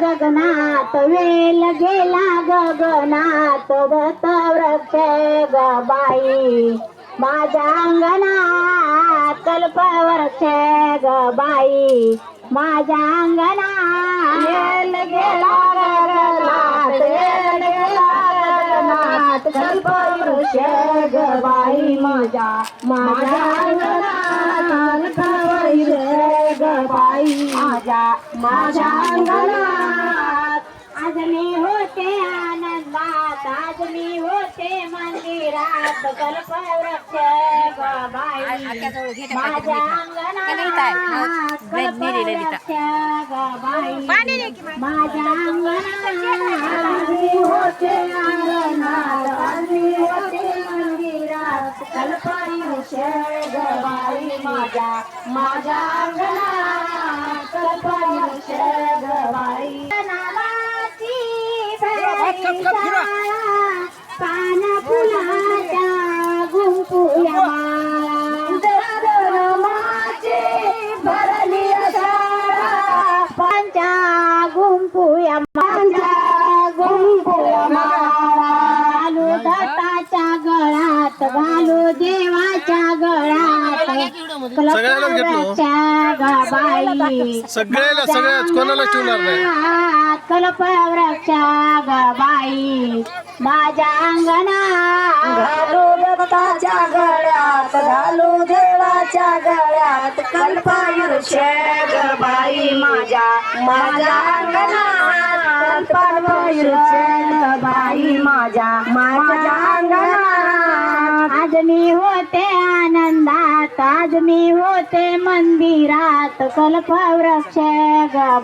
गगनात वेल गेला गगनात दत्त वृक्ष ग बाई माझ्या अंगणात कल्पवृक्ष ग बाई माझ्या अंगणात वेल गेला गगनात वेल गेला गगनात कल्पवृक्ष ग बाई माझ्या अंगणात कल्पवृक्ष ग बाई माझ्या अंगणात आज मी होते आनंदात आज मी होते मंदिरात कल्पवृक्ष ग बाई माझ्या अंगणात कल्पवृक्ष ग बाई माझ्या अंगणात मी होते आनंदात आज मी होते मंदिरात कल्पवृक्ष ग बाई माझ्या अंगणात कल्पवृक्ष ग बाई नावाची शाळा पान फुलाच्या गुंफुया माळा भरली शाळा पांच्या गुंफुया घालू दत्ताच्या गळ्यात घालू देवाच्या गळ्यात कल्पवृक्षा ग बाई सगळ्याच कोणाला ठेवणार नाही कल्पवृक्षा ग बाई माझ्या अंगणात घालू दत्ताच्या गळ्यात घालू देवाच्या गळ्यात कल्पवृक्ष ग बाई माझ्या अंगणात कल्पवृक्ष ग बाई माझ्या अंगणात आज मी होते आनंदात आज मी होते मंदिरात कल्पवृक्ष ग